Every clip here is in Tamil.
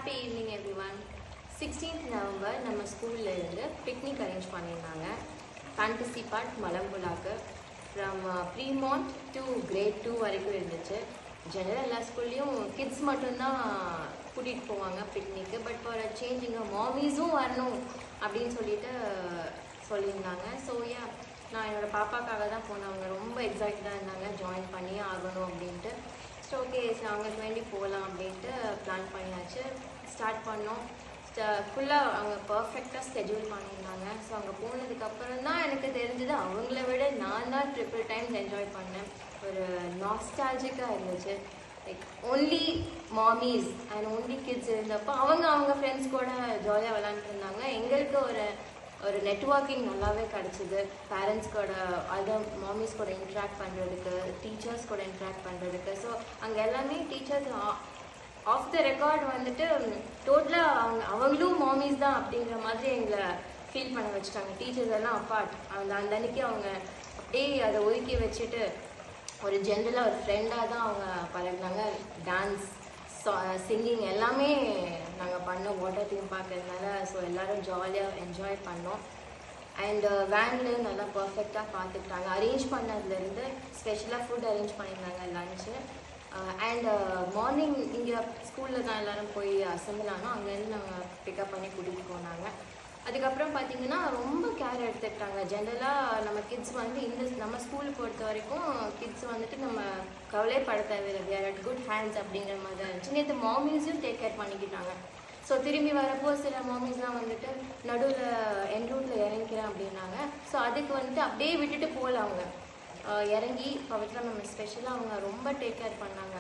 Happy evening everyone. 16th November நம்ம ஸ்கூல்ல இருந்து பிக்னிக் அரேஞ்ச் பண்ணியிருந்தாங்க. ஃபேண்டசி பார்க் மலம்புலாக்கு ஃப்ரம் ப்ரீமாண்ட் டு கிரேட் 2 வரைக்கும் இருந்துச்சு. ஜெனரல் எல்லா ஸ்கூல்லையும் கிட்ஸ் மட்டும்தான் கூட்டிகிட்டு போவாங்க பிக்னிக்கு. பட் ஃபார் சேஞ்சிங்க மாமிஸும் வரணும் அப்படின்னு சொல்லியிருந்தாங்க. ஸோ நான் என்னோடய பாப்பாக்காக தான் போனேன். அவங்க ரொம்ப எக்ஸைட்டடாக இருந்தாங்க ஜாயின் பண்ணி ஆகணும் அப்படின்ட்டு. ஸோ ஓகே அவங்களுக்கு வேண்டி போகலாம் அப்படின்ட்டு பிளான் பண்ணியாச்சு. ஸ்டார்ட் பண்ணோம். ஃபுல்லாக அவங்க பர்ஃபெக்டாக ஸ்கெட்யூல் பண்ணியிருந்தாங்க. ஸோ அங்கே போனதுக்கப்புறம் தான் எனக்கு தெரிஞ்சது அவங்கள விட நான் தான் ட்ரிபிள் டைம்ஸ் என்ஜாய் பண்ணேன். ஒரு நாஸ்டாலஜிக்காக இருந்துச்சு. Like only mummies and only kids இருந்தப்போ அவங்க ஃப்ரெண்ட்ஸ் கூட ஜாலியாக விளாண்டுட்டு இருந்தாங்க. எங்களுக்கு ஒரு நெட்வொர்க்கிங் நல்லாவே கிடச்சிது. பேரண்ட்ஸ் கூட அதர் மாமிஸ் கூட இன்ட்ராக்ட் பண்ணுறதுக்கு, டீச்சர்ஸ் கூட இன்ட்ராக்ட் பண்ணுறதுக்கு. ஸோ அங்கே எல்லாமே டீச்சர்ஸ் ஆஃப் த ரெக்கார்ட் வந்துட்டு டோட்டலாக அவங்களும் மாமிஸ் தான் அப்படிங்கிற மாதிரி எங்களை ஃபீல் பண்ண வச்சுட்டாங்க. டீச்சர்ஸ் எல்லாம் அப்பார்ட் அந்த அன்னைக்கு அவங்க அப்படியே அதை ஒதுக்கி வச்சுட்டு ஒரு ஜென்ரலாக ஒரு ஃப்ரெண்டாக தான் அவங்க பழகினாங்க. டான்ஸ், சிங்கிங் எல்லாமே நாங்கள் பண்ணோம் வாட்டர் தீம் பார்க்கறதுனால. ஸோ எல்லோரும் ஜாலியாக என்ஜாய் பண்ணோம். அண்ட் வேனில் நல்லா பர்ஃபெக்டாக பார்த்துக்கிட்டாங்க. அரேஞ்ச் பண்ணதுலேருந்து ஸ்பெஷலாக ஃபுட் அரேஞ்ச் பண்ணியிருந்தாங்க, லஞ்சு. அண்ட் மார்னிங் இங்கே ஸ்கூலில் தான் எல்லோரும் போய் அசம்பிள் ஆனோம். அங்கேருந்து நாங்கள் பிக்கப் பண்ணி கூட்டிகிட்டு போனாங்க. அதுக்கப்புறம் பார்த்திங்கன்னா ரொம்ப கேர் எடுத்துக்கிட்டாங்க. ஜென்ரலாக நம்ம கிட்ஸ் வந்து நம்ம ஸ்கூல் பொறுத்த வரைக்கும் கிட்ஸ் வந்துட்டு நம்ம கவலைப்பட தேவையில்லை, we are at good hands அப்படிங்கிற மாதிரி தான் இருந்துச்சு. நேற்று மாமிஸும் டேக் கேர் பண்ணிக்கிட்டாங்க. ஸோ திரும்பி வரப்போ சில மாமிஸ்லாம் வந்துட்டு நடுவில் என் ரூட்டில் இறங்கிக்கிறேன் அப்படின்னாங்க. ஸோ அதுக்கு வந்துட்டு அப்படியே விட்டுட்டு போகல. அவங்க இறங்கி பவித்ரா மேம் ஸ்பெஷலாக அவங்க ரொம்ப டேக் கேர் பண்ணாங்க.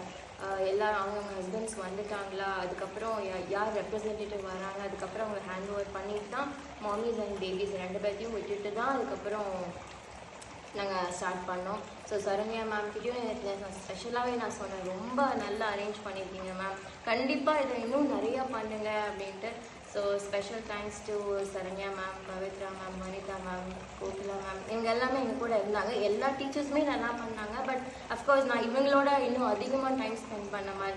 எல்லோரும் அவங்க ஹஸ்பண்ட்ஸ் வந்துட்டாங்களா, அதுக்கப்புறம் யார் ரெப்ரசன்டேட்டிவ் வராங்க, அதுக்கப்புறம் அவங்க ஹேண்ட் ஓவர் பண்ணிட்டு தான் மாமிஸ் அண்ட் பேபிஸ் ரெண்டு பேர்த்தையும் விட்டுட்டு தான் அதுக்கப்புறம் நாங்கள் ஸ்டார்ட் பண்ணோம். ஸோ சரண்யா மேம்கிட்டையும் எனக்கு ஸ்பெஷலாகவே நான் சொன்னேன், ரொம்ப நல்லா அரேஞ்ச் பண்ணியிருக்கீங்க மேம், கண்டிப்பாக இதை இன்னும் நிறையா பண்ணுங்க அப்படின்ட்டு. So special thanks to Saranya ma'am, Pavithra ma'am, Vanitha ma'am, Kokila ma'am, இவங்க எல்லாமே எங்கள் கூட இருந்தாங்க. எல்லா டீச்சர்ஸுமே நல்லா பண்ணாங்க. பட் அஃப்கோர்ஸ் நான் இவங்களோட இன்னும் அதிகமாக டைம் ஸ்பெண்ட் பண்ண மாதிரி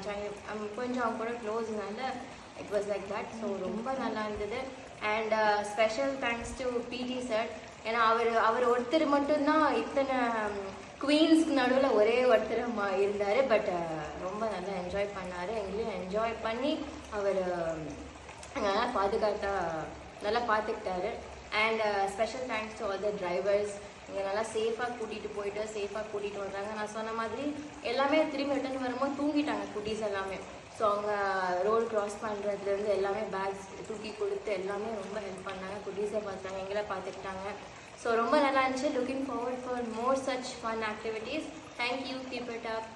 கொஞ்சம் அவங்க கூட க்ளோஸ்னால it was like that. So ரொம்ப நல்லா இருந்தது. And special thanks to PT sir. ஏன்னா அவர் ஒருத்தர் மட்டும்தான் இத்தனை குவீன்ஸ்க்கு நடுவில் ஒரே ஒருத்தர் இருந்தார். பட் ரொம்ப நல்லா என்ஜாய் பண்ணார். எங்களையும் என்ஜாய் பண்ணி அவர் நல்லா பார்த்துக்கிட்டாரு. And special thanks to all the drivers. இங்கே நல்லா சேஃபாக கூட்டிகிட்டு போயிட்டு சேஃபாக கூட்டிகிட்டு வந்தாங்க. நான் சொன்ன மாதிரி எல்லாமே திரும்பி ரிட்டர்ன் வரும்போது தூங்கிட்டாங்க குட்டீஸ் எல்லாமே. ஸோ அவங்க ரோடு க்ராஸ் பண்ணுறதுலேருந்து எல்லாமே பேக்ஸ் தூக்கி கொடுத்து எல்லாமே ரொம்ப ஹெல்ப் பண்ணாங்க. குட்டீஸை பார்த்தாங்க, எங்களை பார்த்துக்கிட்டாங்க. ஸோ ரொம்ப நல்லா இருந்துச்சு. Looking forward for more such fun activities. Thank you, keep it up.